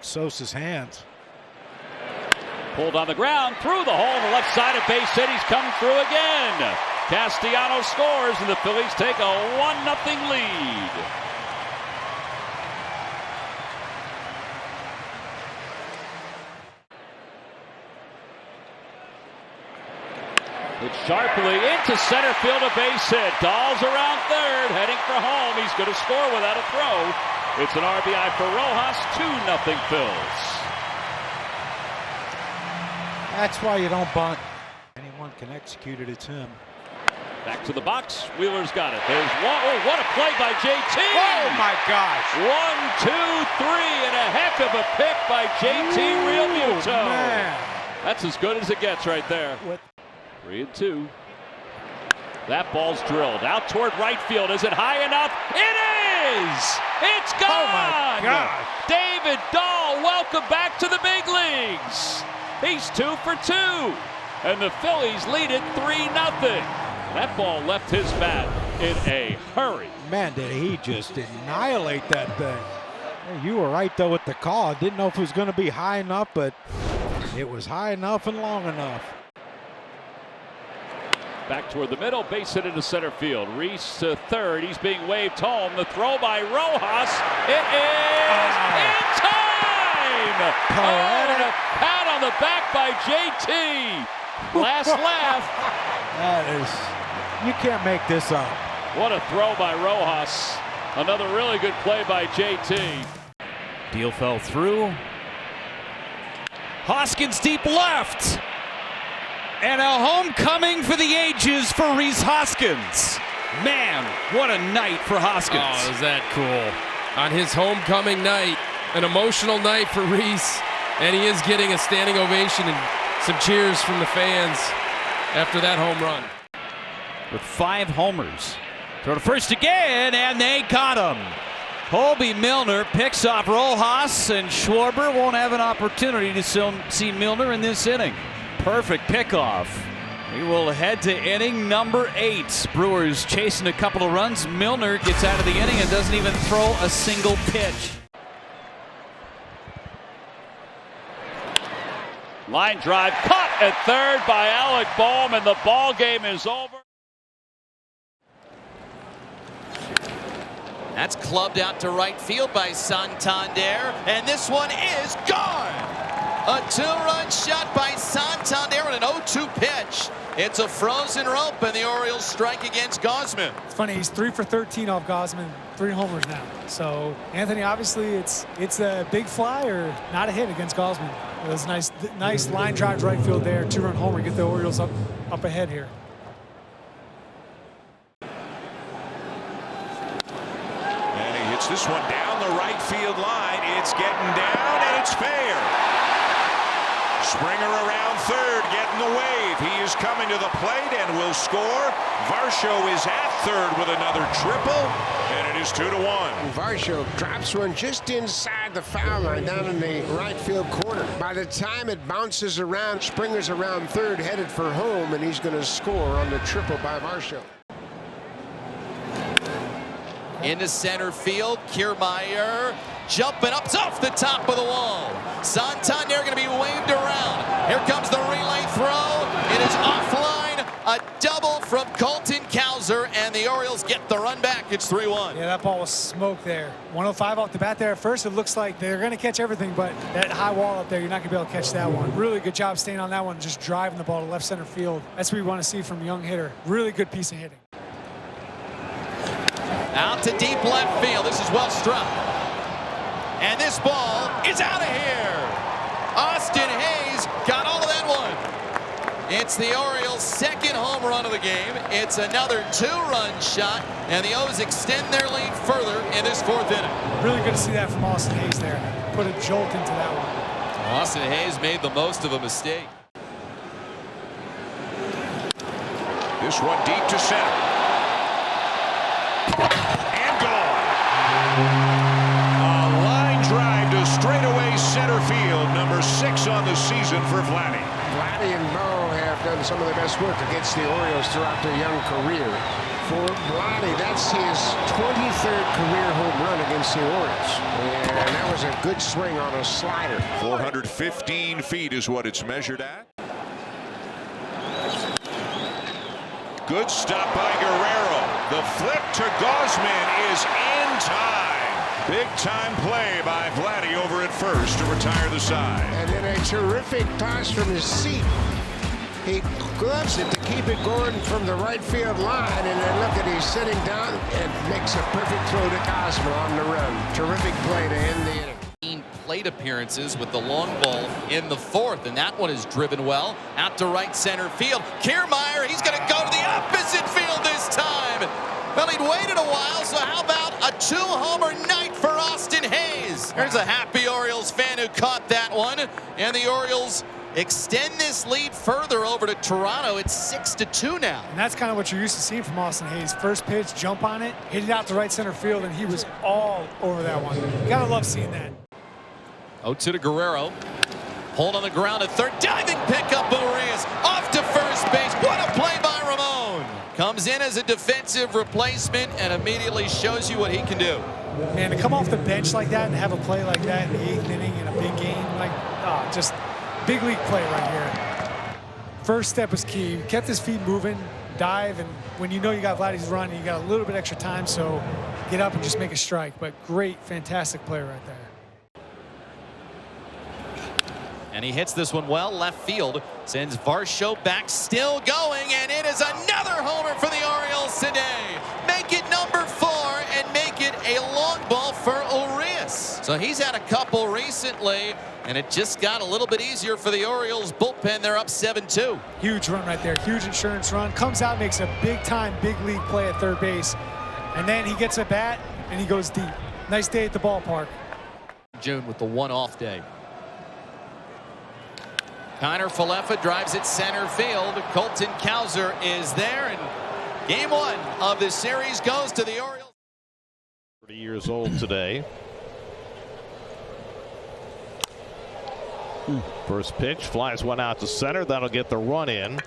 Sosa's hands. Pulled on the ground, through the hole on the left side of base hit. He's come through again. Castellanos scores, and the Phillies take a 1-0 lead. It's sharply into center field, a base hit. Dahl's around third, heading for home. He's going to score without a throw. It's an RBI for Rojas, 2-0 Phils. That's why you don't bunt. Anyone can execute it, it's him. Back to the box. Wheeler's got it. There's one. Oh, what a play by JT. Oh, my gosh. 1, 2, 3, and a heck of a pick by JT Realmuto. Man. That's as good as it gets right there. 3-2. That ball's drilled out toward right field. Is it high enough? It is! It's gone! Oh, my God. David Dahl, welcome back to the big leagues. He's 2 for 2. And the Phillies lead it 3-0. That ball left his bat in a hurry. Man, did he just annihilate that thing. You were right, though, with the call. I didn't know if it was going to be high enough, but it was high enough and long enough. Back toward the middle, base hit into center field. Reese to third. He's being waved home. The throw by Rojas. It is in time! Oh, and a pat on the back by JT. Last laugh. That is, you can't make this up. What a throw by Rojas. Another really good play by JT. Deal fell through. Hoskins deep left. And a homecoming for the ages for Rhys Hoskins. Man, what a night for Hoskins. Oh, is that cool. On his homecoming night, an emotional night for Rhys. And he is getting a standing ovation and some cheers from the fans after that home run. With 5 homers. Throw to first again, and they got him. Colby Milner picks off Rojas, and Schwarber won't have an opportunity to see Milner in this inning. Perfect pickoff. We will head to inning number 8. Brewers chasing a couple of runs. Milner gets out of the inning and doesn't even throw a single pitch. Line drive caught at third by Alec Boehm, and the ball game is over. That's clubbed out to right field by Santander, and this one is gone. A 2-run shot by Santander and an 0-2 pitch. It's a frozen rope, and the Orioles strike against Gausman. It's funny, he's 3 for 13 off Gausman, 3 homers now. So Anthony, obviously, it's a big fly or not a hit against Gausman. It was nice line drive to right field there, 2-run homer, get the Orioles up ahead here. And he hits this one down the right field line. It's getting down, and it's fair. Springer around third, getting the wave. He is coming to the plate and will score. Varsho is at third with another triple, and it is 2-1. Varsho drops one just inside the foul line down in the right field corner. By the time it bounces around, Springer's around third, headed for home, and he's going to score on the triple by Varsho. Into center field, Kiermaier jumping up off the top of the wall. Santander going to be waved around. Here comes the relay throw. It is offline. A double from Colton Cowser, and the Orioles get the run back. It's 3-1. Yeah, that ball was smoked there. 105 off the bat there. At first, it looks like they're going to catch everything, but that high wall up there, you're not going to be able to catch that one. Really good job staying on that one, just driving the ball to left center field. That's what we want to see from a young hitter. Really good piece of hitting. Out to deep left field. This is well struck. And this ball is out of here. Austin Hayes got all of that one. It's the Orioles' second home run of the game. It's another 2-run shot, and the O's extend their lead further in this 4th inning. Really good to see that from Austin Hayes there. Put a jolt into that one. Austin Hayes made the most of a mistake. This one deep to center. And gone. A line drive to straightaway center field. Number 6 on the season for Vladdy. Vladdy and Bo have done some of the best work against the Orioles throughout their young career. for Vladdy. That's his 23rd career home run against the Orioles. And that was a good swing on a slider. 415 feet is what it's measured at. Good stop by Guerrero. The flip to Gausman is in time. Big time play by Vladdy over at first to retire the side. And then a terrific toss from his seat. He gloves it to keep it going from the right field line, and then look at he's sitting down and makes a perfect throw to Gausman on the run. Terrific play to end the inning. Plate appearances with the long ball in the fourth, and that one is driven well out to right center field. Kiermaier, he's going to go to the opposite field this time. Well, he'd waited a while, so how about a 2-homer night for Austin Hayes? There's a happy Orioles fan who caught that one, and the Orioles extend this lead further over to Toronto. It's 6-2 now. And that's kind of what you're used to seeing from Austin Hayes. First pitch, jump on it, hit it out to right center field, and he was all over that one. Gotta love seeing that. 0-2 to Guerrero. Hold on the ground at third. Diving pickup, Urias off to first base. What a play by Ramon. Comes in as a defensive replacement and immediately shows you what he can do. Man, to come off the bench like that and have a play like that in the 8th inning in a big game, like, just big league play right here. First step was key. He kept his feet moving, dive, and when you know you got Vladdy's run, you got a little bit extra time, so get up and just make a strike. But great, fantastic play right there. And he hits this one well left field, sends Varsho back, still going, and it is another homer for the Orioles today. Make it number 4 and make it a long ball for Urias. So he's had a couple recently, and it just got a little bit easier for the Orioles bullpen. They're up 7-2. Huge run right there, huge insurance run. Comes out, makes a big time, big league play at third base, and then he gets a bat and he goes deep. Nice day at the ballpark. June with the one-off day. Connor Falefa drives it center field. Colton Cowser is there, and game 1 of this series goes to the Orioles. 30 years old today. First pitch, flies one out to center. That'll get the run in.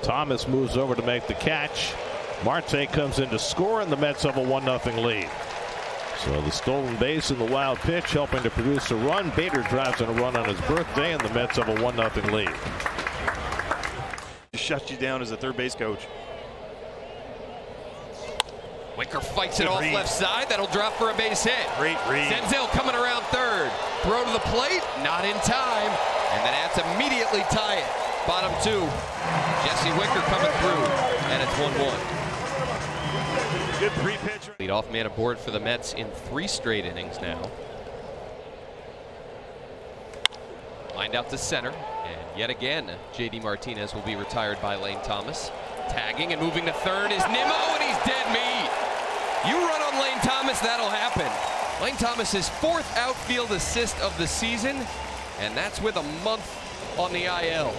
Thomas moves over to make the catch. Marte comes in to score, and the Mets have a 1-0 lead. So the stolen base and the wild pitch helping to produce a run. Bader drives in a run on his birthday, and the Mets have a 1-0 lead. Shuts you down as a third base coach. Wicker fights it off left side. That'll drop for a base hit. Great read. Senzel coming around third. Throw to the plate, not in time. And then has to immediately tie it. Bottom 2. Jesse Wicker coming through. And it's 1-1. Good pre-pitch. Leadoff man aboard for the Mets in 3 straight innings now. Lined out to center. And yet again, J.D. Martinez will be retired by Lane Thomas. Tagging and moving to third is Nimmo, and he's dead meat. You run on Lane Thomas, that'll happen. Lane Thomas's 4th outfield assist of the season, and that's with a month on the IL.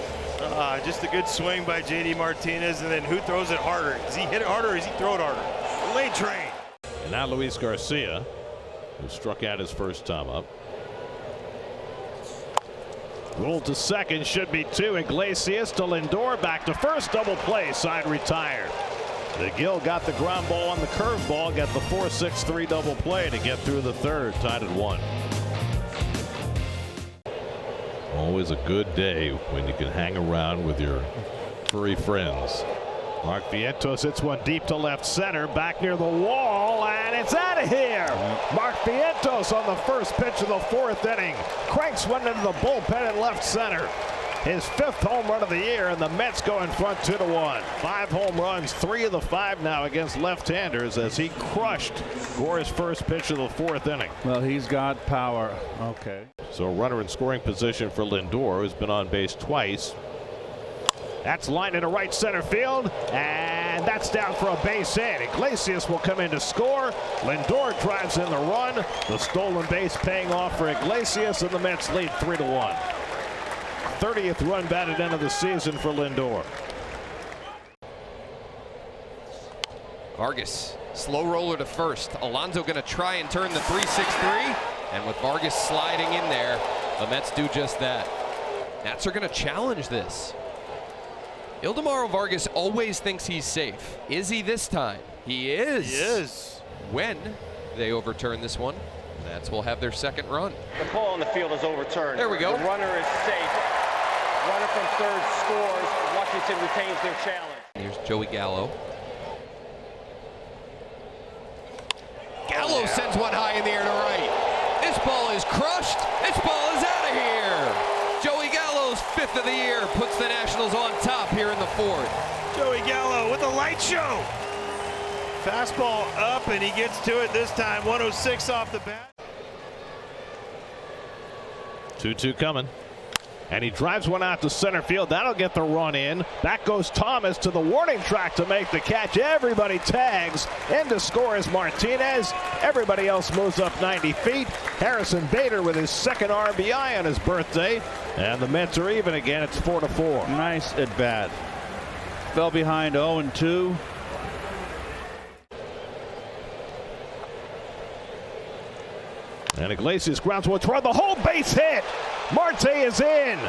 Just a good swing by J.D. Martinez, and then who throws it harder? Does he hit it harder or does he throw it harder? Lane train. And now Luis Garcia, who struck out his first time up. Rolled to second, should be 2. Iglesias to Lindor, back to first, double play, side retired. McGill got the ground ball on the curveball, got the 4-6-3 double play to get through the third, tied at 1. Always a good day when you can hang around with your furry friends. Mark Vientos hits one deep to left center, back near the wall, and it's out of here. Mark Vientos on the first pitch of the 4th inning cranks one into the bullpen at left center. His 5th home run of the year, and the Mets go in front 2-1. 5 home runs, 3 of the 5 now against left-handers as he crushed Gore's first pitch of the 4th inning. Well, he's got power. Okay. So a runner in scoring position for Lindor, who's been on base twice. That's lined into right center field, and that's down for a base hit. Iglesias will come in to score. Lindor drives in the run. The stolen base paying off for Iglesias, and the Mets lead 3-1. 30th run batted end of the season for Lindor. Vargas, slow roller to first. Alonso going to try and turn the 3-6-3, and with Vargas sliding in there, the Mets do just that. Nats are going to challenge this. Ildemaro Vargas always thinks he's safe. Is he this time? He is. He is. When they overturn this one, that's will have their second run. The call on the field is overturned. There we go. The runner is safe. Runner from third scores. Washington retains their challenge. Here's Joey Gallo. Gallo sends one high in the air to right. This ball is crushed. This ball is out of here. Joey Gallo's 5th of the year puts the Nationals on top here in the 4th. Joey Gallo with a light show. Fastball up, and he gets to it this time. 106 off the bat. 2-2 coming. And he drives one out to center field. That'll get the run in. Back goes Thomas to the warning track to make the catch. Everybody tags. In to score is Martinez. Everybody else moves up 90 feet. Harrison Bader with his second RBI on his birthday. And the Mets are even again. It's 4-4. Nice at bat. Fell behind 0-2. And Iglesias grounds one toward the whole base hit. Marte is in.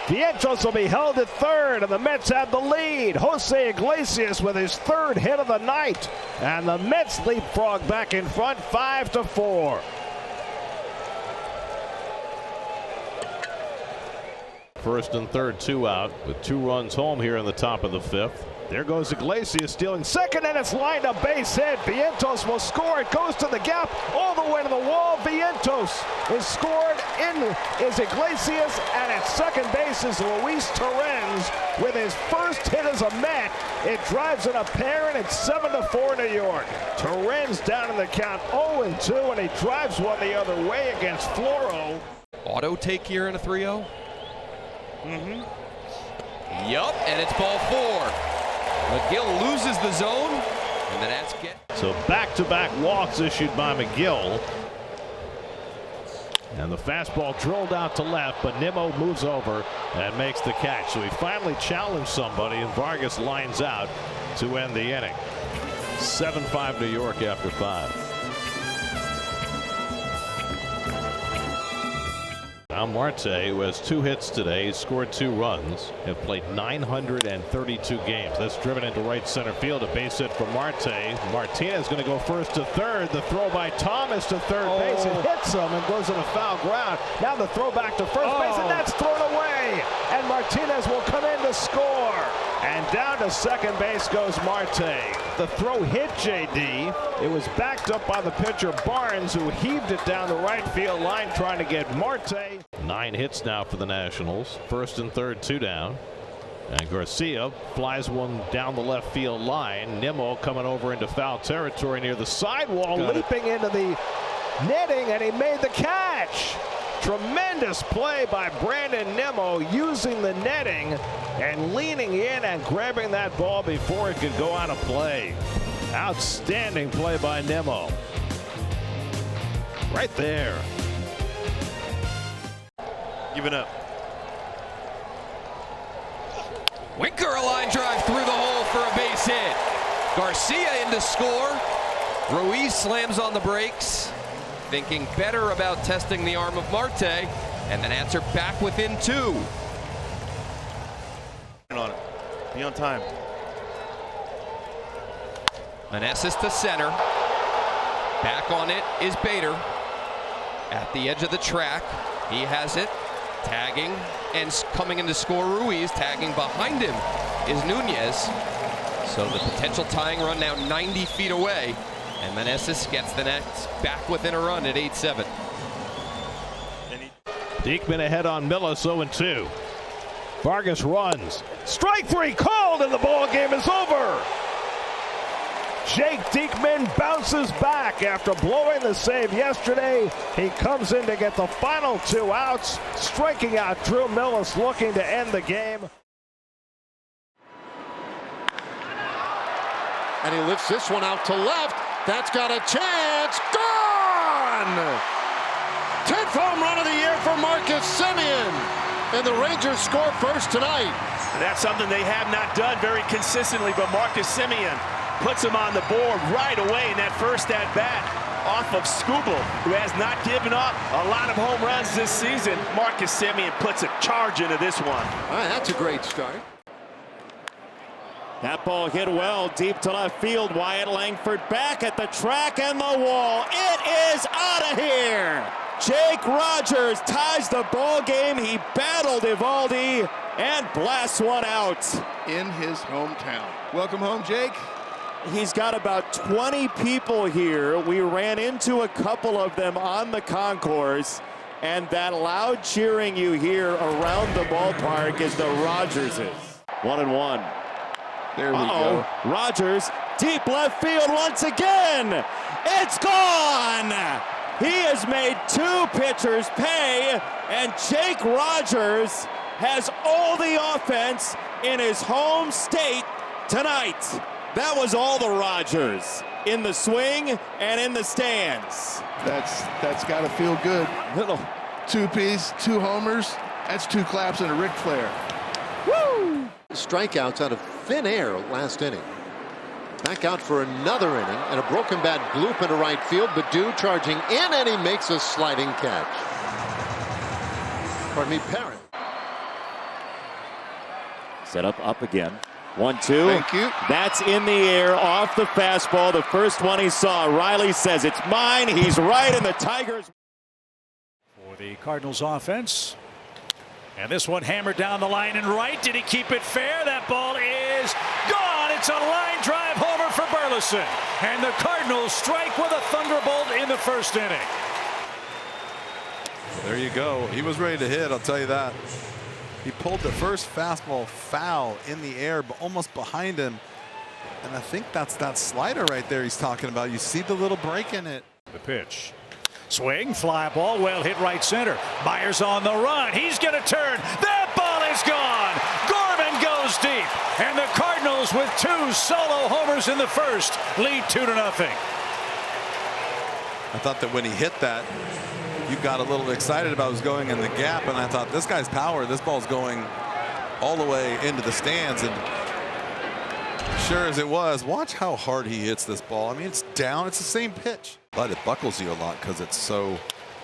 Vientos will be held at third, and the Mets have the lead. Jose Iglesias with his 3rd hit of the night. And the Mets leapfrog back in front, 5-4. First and third, 2 out, with 2 runs home here in the top of the 5th. There goes Iglesias stealing second, and it's lined up base hit. Vientos will score. It goes to the gap all the way to the wall. Vientos is scored. In is Iglesias, and at second base is Luis Torrens with his first hit as a Met. It drives in a pair, and it's 7-4 New York. Torrens down in the count 0-2, and he drives one the other way against Floro. Auto take here in a 3-0. Yup, and it's ball 4. McGill loses the zone, and the Nats get. So back-to-back walks issued by McGill. And the fastball drilled out to left, but Nimmo moves over and makes the catch. So he finally challenged somebody, and Vargas lines out to end the inning. 7-5 New York after 5. Now Marte, who has 2 hits today, scored 2 runs, have played 932 games. That's driven into right center field. A base hit for Marte. Martinez going to go first to third. The throw by Thomas to third base. It hits him and goes into foul ground. Now the throw back to first base, and that's thrown away. And Martinez will come in to score. And down to second base goes Marte. The throw hit J.D. It was backed up by the pitcher Barnes, who heaved it down the right field line trying to get Marte. 9 hits now for the Nationals. First and third, 2 down. And Garcia flies one down the left field line. Nimmo coming over into foul territory near the sidewall, leaping into the netting, and he made the catch. Tremendous play by Brandon Nimmo, using the netting and leaning in and grabbing that ball before it could go out of play. Outstanding play by Nimmo. Right there. Giving up. Winker, a line drive through the hole for a base hit. Garcia in to score. Ruiz slams on the brakes, thinking better about testing the arm of Marte, and the Nats are back within 2. On it. Be on time. Meneses to center. Back on it is Bader. At the edge of the track, he has it. Tagging and coming in to score Ruiz. Tagging behind him is Nunez. So the potential tying run now 90 feet away. And Meneses gets the Nets back within a run at 8-7. Diekman ahead on Millis, 0-2. Vargas runs. Strike 3 called, and the ball game is over. Jake Diekman bounces back after blowing the save yesterday. He comes in to get the final 2 outs, striking out Drew Millis, looking to end the game. And he lifts this one out to left. That's got a chance. Gone! 10th home run of the year for Marcus Semien. And the Rangers score first tonight. And that's something they have not done very consistently, but Marcus Semien puts him on the board right away in that first at-bat off of Skubal, who has not given up a lot of home runs this season. Marcus Semien puts a charge into this one. All right, that's a great start. That ball hit well deep to left field. Wyatt Langford back at the track and the wall. It is out of here. Jake Rogers ties the ball game. He battled Eovaldi and blasts one out. In his hometown. Welcome home, Jake. He's got about 20 people here. We ran into a couple of them on the concourse, and that loud cheering you hear around the ballpark is the Rogerses. 1-1. There we go. Rogers, deep left field once again. It's gone. He has made two pitchers pay, and Jake Rogers has all the offense in his home state tonight. That was all the Rogers in the swing and in the stands. That's got to feel good. Two-piece, two homers. That's two claps and a Ric Flair. Woo! Strikeouts out of thin air last inning. Back out for another inning, and a broken bat bloop into right field. Baddoo charging in, and he makes a sliding catch. Pardon me, Parrott. Set up again. 1-2. Thank you. That's in the air off the fastball. The first one he saw. Riley says it's mine. He's right, and the Tigers. For the Cardinals offense. And this one hammered down the line and right. Did he keep it fair? That ball is gone. It's a line drive homer for Burleson. And the Cardinals strike with a thunderbolt in the first inning. There you go. He was ready to hit, I'll tell you that. He pulled the first fastball foul in the air, but almost behind him. And I think that's that slider right there he's talking about. You see the little break in it. The pitch. Swing, fly ball, well hit right center. Myers on the run. He's going to turn. That ball is gone. Gorman goes deep. And the Cardinals, with two solo homers in the first, lead 2-0. I thought that when he hit that, you got a little excited about it was going in the gap, and I thought, this guy's power, this ball's going all the way into the stands, and sure as it was, watch how hard he hits this ball. I mean, it's down, it's the same pitch, but it buckles you a lot because it's so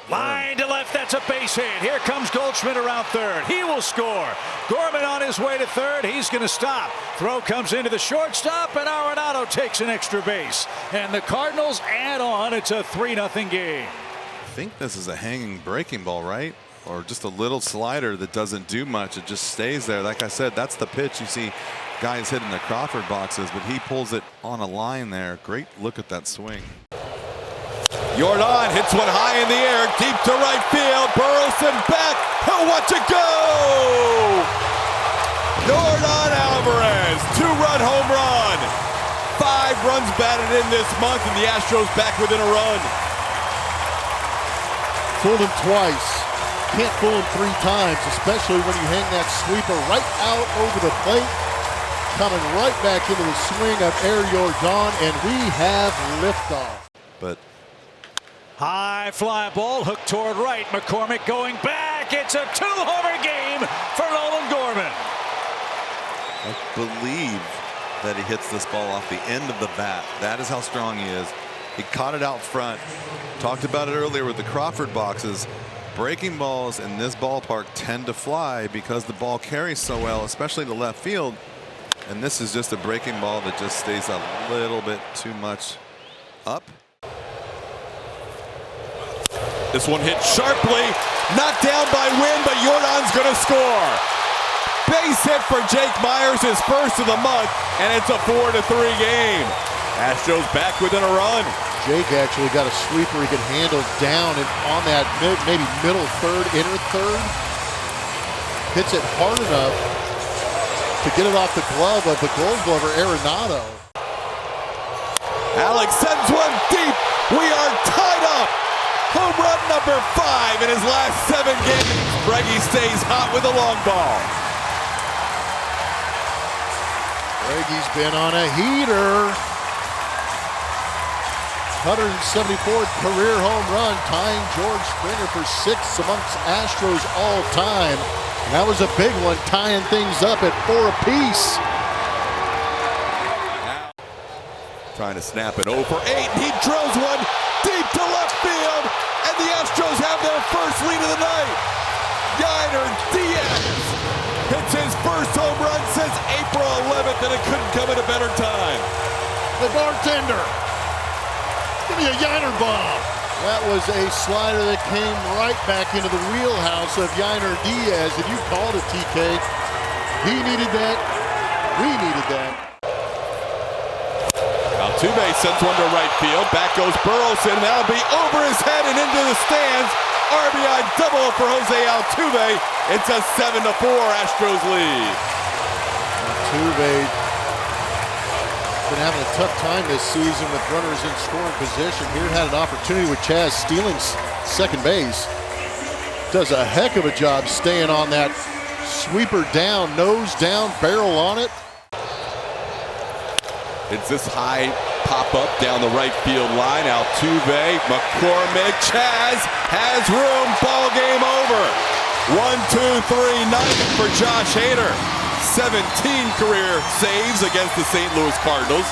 line to left, that's a base hit. Here comes Goldschmidt around third. He will score. Gorman on his way to third. He's going to stop. Throw comes into the shortstop, and Arenado takes an extra base. And the Cardinals add on. It's a 3-0 game. I think this is a hanging breaking ball, right? Or just a little slider that doesn't do much. It just stays there. Like I said, that's the pitch you see guys hitting the Crawford boxes, but he pulls it on a line there. Great look at that swing. Jordan hits one high in the air, deep to right field. Burleson back. He'll watch it go. Jordan Alvarez, two-run home run. 5 runs batted in this month, and the Astros back within a run. Fooled him twice. Can't fool him 3 times, especially when you hang that sweeper right out over the plate. Coming right back into the swing of Air Jordan, and we have liftoff. But high fly ball hooked toward right. McCormick going back. It's a 2-homer game for Nolan Gorman. I believe that he hits this ball off the end of the bat. That is how strong he is. He caught it out front. Talked about it earlier with the Crawford boxes. Breaking balls in this ballpark tend to fly because the ball carries so well, especially to left field. And this is just a breaking ball that just stays a little bit too much up. This one hit sharply, knocked down by Wynn, but Jordan's going to score. Base hit for Jake Myers, his first of the month, and it's a 4-3 game. Astros back within a run. Jake actually got a sweeper he could handle down and on that maybe middle third, inner third. Hits it hard enough to get it off the glove of the Gold Glover Arenado. Alex sends one deep. We are tied up. Home run number 5 in his last 7 games. Breggy stays hot with a long ball. Breggy's been on a heater. 174th career home run, tying George Springer for 6th amongst Astros all time. And that was a big one, tying things up at 4 apiece. Trying to snap it 0 for 8. He drills one deep to left field, and the Astros have their first lead of the night. Yainer Diaz hits his first home run since April 11th, and it couldn't come moment, a better time. The bartender. Give me a Yiner bomb. That was a slider that came right back into the wheelhouse of Yiner Diaz. And you called it, TK. He needed that. We needed that. Altuve sends one to right field. Back goes Burleson. That'll be over his head and into the stands. RBI double for Jose Altuve. It's a 7-4 Astros lead. Altuve been having a tough time this season with runners in scoring position. Here had an opportunity with Chaz stealing second base. Does a heck of a job staying on that sweeper down, nose down, barrel on it. It's this high pop-up down the right field line. Altuve, McCormick, Chaz has room. Ball game over. 1-2-3 ninth for Josh Hader. 17 career saves against the St. Louis Cardinals,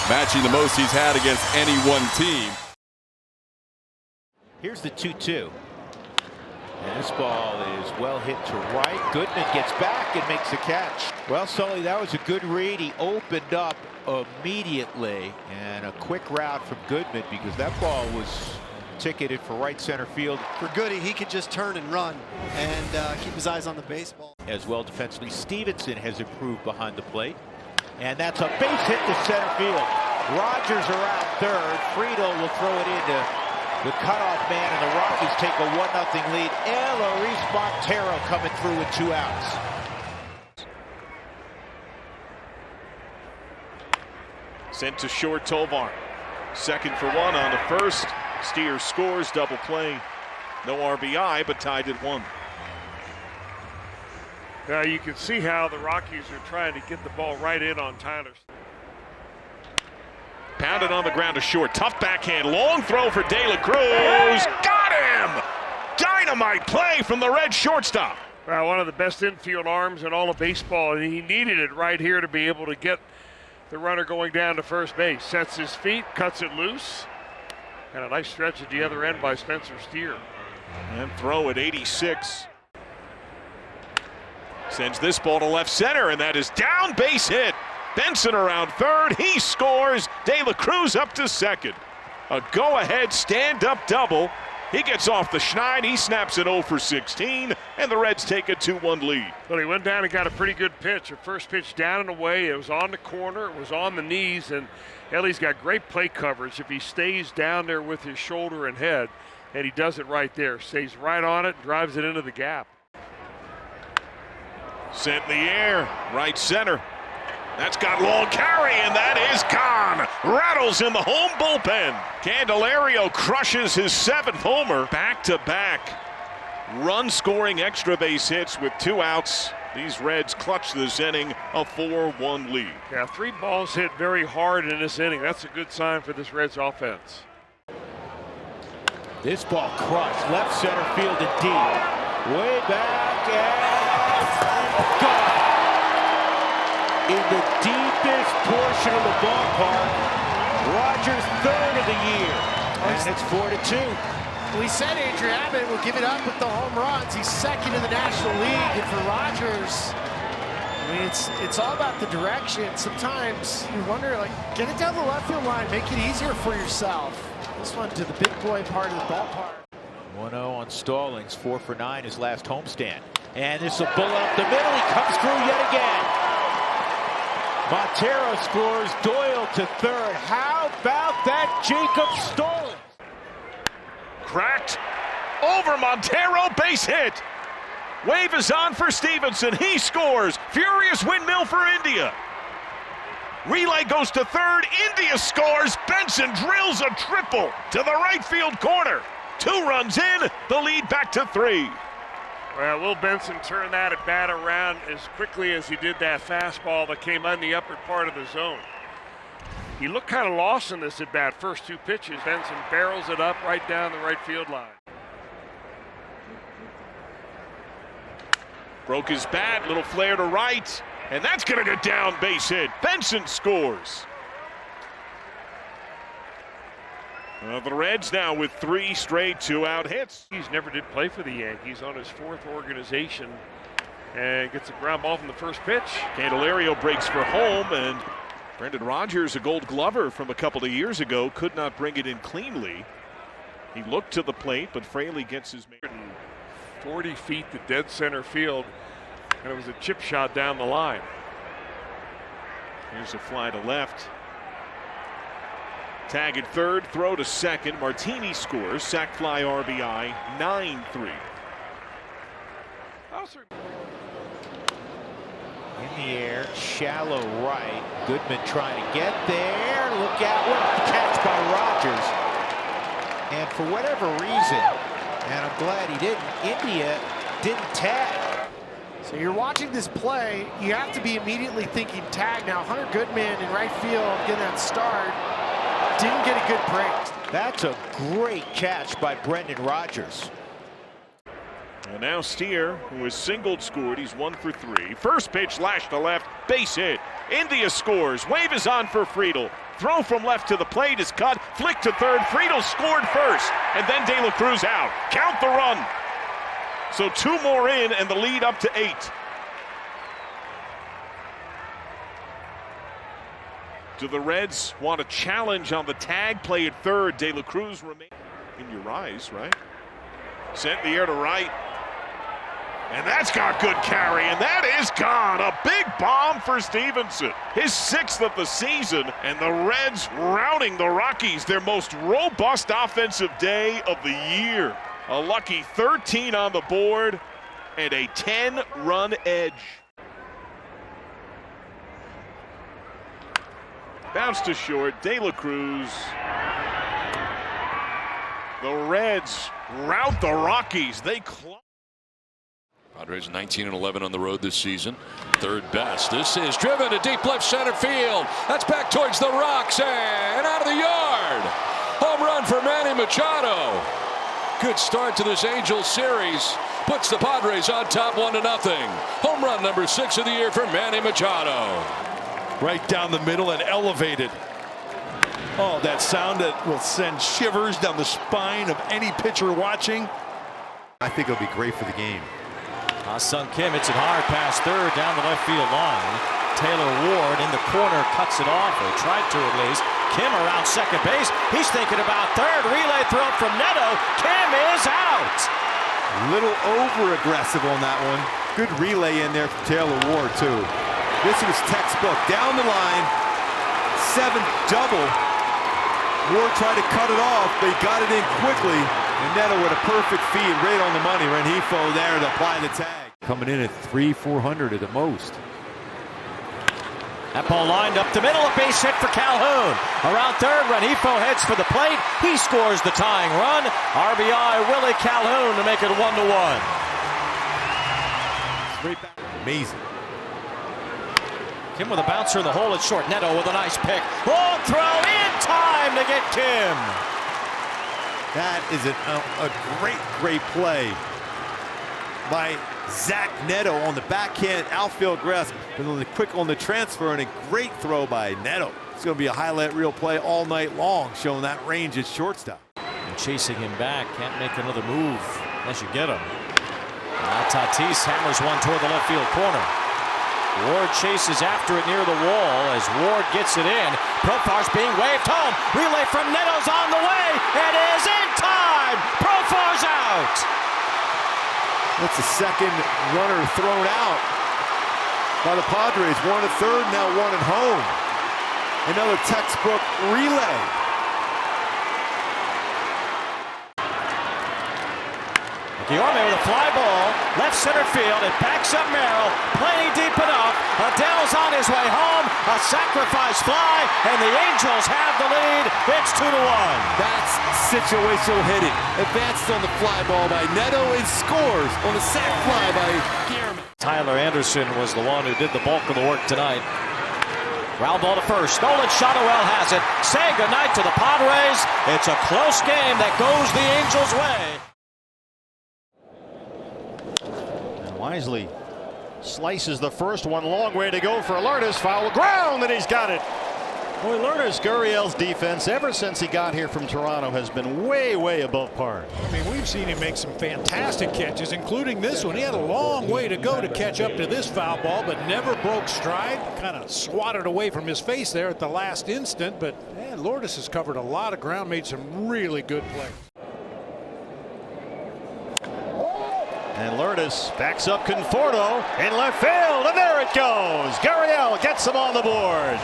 matching the most he's had against any one team. Here's the 2-2. And this ball is well hit to right. Goodman gets back and makes a catch. Well, Sully, that was a good read. He opened up immediately, and a quick route from Goodman because that ball was ticketed for right center field. For Goody, he could just turn and run and keep his eyes on the baseball. As well defensively, Stevenson has improved behind the plate. And that's a base hit to center field. Rogers around third. Friedel will throw it into the cutoff man, and the Rockies take a 1-0 lead. Luis Montero coming through with 2 outs. Sent to short, Tovar. Second for one on the first. Steers scores, double play. No RBI, but tied at 1. Now you can see how the Rockies are trying to get the ball right in on Tyler. Pounded on the ground to short. Tough backhand. Long throw for De La Cruz. Got him! Dynamite play from the Red shortstop. Well, one of the best infield arms in all of baseball, and he needed it right here to be able to get the runner going down to first base. Sets his feet, cuts it loose. And a nice stretch at the other end by Spencer Steer. And throw at 86. Sends this ball to left center, and that is down, base hit. Benson around third. He scores. De La Cruz up to second. A go-ahead stand-up double. He gets off the schneid. He snaps it 0 for 16, and the Reds take a 2-1 lead. Well, he went down and got a pretty good pitch. A first pitch down and away. It was on the corner. It was on the knees, and Ellie's got great play coverage. If he stays down there with his shoulder and head, and he does it right there. Stays right on it, drives it into the gap. Sent in the air, right center. That's got long carry, and that is gone. Rattles in the home bullpen. Candelario crushes his 7th homer. Back-to-back run-scoring extra base hits with 2 outs. These Reds clutch this inning, a 4-1 lead. Yeah, 3 balls hit very hard in this inning. That's a good sign for this Reds offense. This ball crushed left center field and deep. Way back and gone. In the deepest portion of the ballpark. Rogers' 3rd of the year. And it's 4-2. We said Adrian Abbott will give it up with the home runs. He's 2nd in the National League, and for Rogers, I mean, it's all about the direction. Sometimes you wonder, like, get it down the left field line, make it easier for yourself. This one to the big boy part of the ballpark. 1-0 on Stallings, 4 for 9 his last homestand. And this will bullet up the middle. He comes through yet again. Montero scores. Doyle to 3rd. How about that, Jacob Stallings? Cracked over Montero, base hit. Wave is on for Stevenson. He scores. Furious windmill for India. Relay goes to 3rd. India scores. Benson drills a triple to the right field corner. 2 runs in. The lead back to 3. Well, Will Benson turned that at bat around as quickly as he did that fastball that came on the upper part of the zone. He looked kind of lost in this at bat. First 2 pitches. Benson barrels it up right down the right field line. Broke his bat, little flare to right, and that's going to get down, base hit. Benson scores. The Reds now with 3 straight 2-out hits. He's never did play for the Yankees, on his 4th organization, and gets a ground ball from the first pitch. Candelario breaks for home, and Brendan Rodgers, a Gold Glover from a couple of years ago, could not bring it in cleanly. He looked to the plate, but Fraley gets his 40 feet to dead center field, and it was a chip shot down the line. Here's a fly to left. Tag at third, throw to second. Martini scores, sac fly RBI, 9-3. In the air, shallow right. Goodman trying to get there. Look out, what a catch by Rogers. And for whatever reason, and I'm glad he didn't, India didn't tag. So you're watching this play, you have to be immediately thinking tag. Now Hunter Goodman in right field getting that start, didn't get a good break. That's a great catch by Brendan Rodgers. And now Steer, who has singled, scored. He's 1 for 3. First pitch lashed to left, base hit. India scores. Wave is on for Friedl. Throw from left to the plate is cut. Flick to third. Friedl scored first, and then De La Cruz out. Count the run. So 2 more in, and the lead up to 8. Do the Reds want a challenge on the tag play at third? De La Cruz remains in your eyes, right? Sent in the air to right. And that's got good carry, and that is gone. A big bomb for Stevenson. His 6th of the season, and the Reds routing the Rockies, their most robust offensive day of the year. A lucky 13 on the board and a 10-run edge. Bounce to short, De La Cruz. The Reds rout the Rockies. They Padres 19-11 on the road this season. Third best. This is driven to deep left center field. That's back towards the rocks and out of the yard. Home run for Manny Machado. Good start to this Angels series. Puts the Padres on top 1-0. Home run number 6 of the year for Manny Machado. Right down the middle and elevated. Oh, that sound that will send shivers down the spine of any pitcher watching. I think it'll be great for the game. Sung Kim hits it hard past third down the left field line. Taylor Ward in the corner cuts it off, or tried to at least. Kim around second base. He's thinking about third. Relay throw from Neto. Kim is out. Little over aggressive on that one. Good relay in there from Taylor Ward too. This was textbook. Down the line, 7 double. Ward tried to cut it off, but he got it in quickly. And Neto with a perfect feed, right on the money. Renifo there to apply the tag. Coming in at 300-400 at the most. That ball lined up the middle, a base hit for Calhoun. Around third, Renifo heads for the plate. He scores the tying run. RBI Willie Calhoun to make it 1-1. Amazing. Kim with a bouncer in the hole at short. Neto with a nice pick. Long throw in time to get Kim. That is a great play by Zach Neto on the backhand outfield grasp, but on the quick on the transfer, and a great throw by Neto. It's going to be a highlight reel play all night long, showing that range at shortstop. And chasing him back, can't make another move unless you get him. Tatis hammers one toward the left field corner. Ward chases after it near the wall as Ward gets it in. Profar's being waved home. Relay from Neto's on the way. It is in time. Profar's out. That's the second runner thrown out by the Padres. 1 at third, now 1 at home. Another textbook relay. Guillorme with a fly ball, left center field. It backs up Merrill, plenty deep enough. Adele's on his way home. A sacrifice fly, and the Angels have the lead. It's 2-1. That's situational hitting. Advanced on the fly ball by Neto and scores on a sac fly by Guillorme. Tyler Anderson was the one who did the bulk of the work tonight. Ground ball to first. Stolen. Shotwell has it. Say goodnight to the Padres. It's a close game that goes the Angels' way. Wisely slices the first one. Long way to go for Alertis. Foul ground, and he's got it. Boy, Lourdes Gurriel's defense, ever since he got here from Toronto, has been way, way above par. I mean, we've seen him make some fantastic catches, including this one. He had a long way to go to catch up to this foul ball, but never broke stride. Kind of swatted away from his face there at the last instant, but man, Lourdes has covered a lot of ground, made some really good plays. And Lourdes backs up Conforto in left field, and there it goes. Gurriel gets him on the board.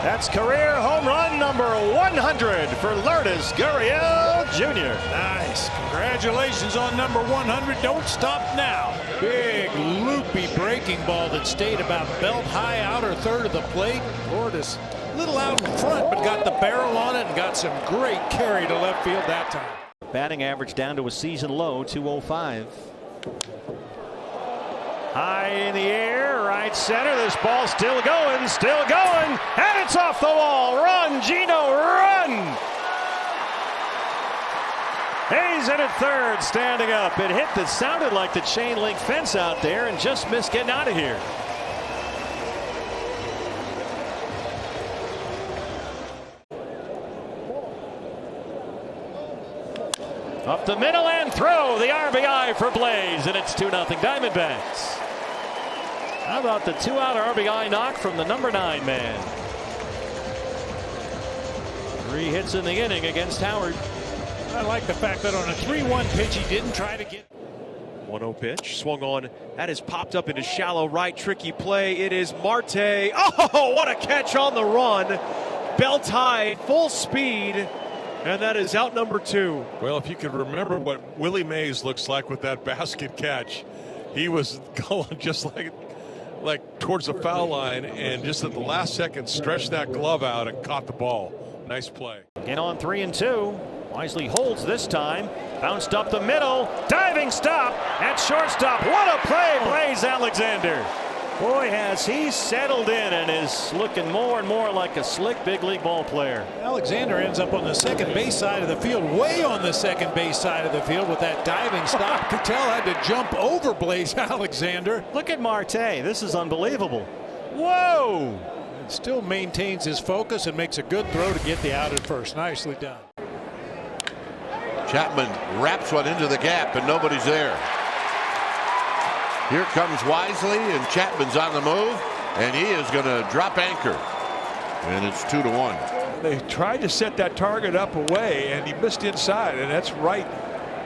That's career home run number 100 for Lourdes Gurriel Jr. Nice. Congratulations on number 100. Don't stop now. Big loopy breaking ball that stayed about belt high outer third of the plate. Lourdes a little out in front, but got the barrel on it and got some great carry to left field that time. Batting average down to a season low, 205. High in the air, right center. This ball still going, and it's off the wall. Run, Gino, run! Hayes in at third, standing up. It hit that sounded like the chain link fence out there and just missed getting out of here. Up the middle and throw, the RBI for Blaze, and it's 2-0 Diamondbacks. How about the 2-out RBI knock from the number 9 man? 3 hits in the inning against Howard. I like the fact that on a 3-1 pitch he didn't try to get. 1-0 pitch, swung on. That is popped up into shallow right, tricky play. It is Marte. Oh, what a catch on the run. Belt high, full speed. And that is out number 2. Well, if you could remember what Willie Mays looks like with that basket catch, he was going just like towards the foul line and just at the last second stretched that glove out and caught the ball. Nice play. In on 3-2. Wisely holds this time. Bounced up the middle. Diving stop at shortstop. What a play, Blaze Alexander. Boy, has he settled in and is looking more and more like a slick big league ball player. Alexander ends up on the second base side of the field, way on the second base side of the field with that diving stop. Cattell had to jump over Blaze Alexander. Look at Marte. This is unbelievable. Whoa! And still maintains his focus and makes a good throw to get the out at first. Nicely done. Chapman wraps one into the gap and nobody's there. Here comes Wisely, and Chapman's on the move, and he is going to drop anchor. And it's 2-1. They tried to set that target up away, and he missed inside, and that's right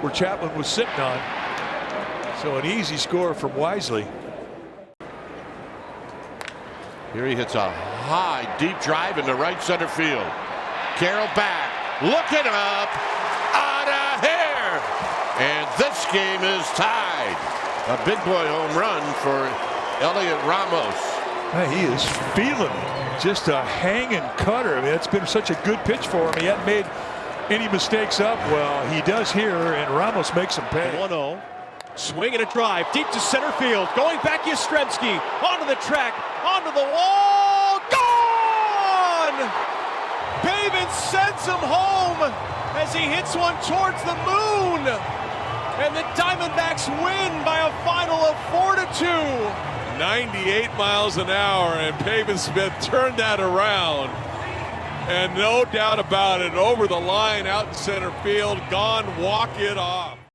where Chapman was sitting on. So an easy score from Wisely. Here he hits a high, deep drive into right center field. Carroll back, looking up, out of here, and this game is tied. A big boy home run for Elliot Ramos. He is feeling it. Just a hanging cutter. I mean, it's been such a good pitch for him. He hasn't made any mistakes up. Well, he does here, and Ramos makes him pay. 1-0. Swing and a drive deep to center field. Going back, Yastrzemski onto the track, onto the wall. Gone! Pavin sends him home as he hits one towards the moon. And the Diamondbacks win by a final of 4-2. 98 miles an hour, and Pavin Smith turned that around. And no doubt about it, over the line out in center field, gone, walk it off.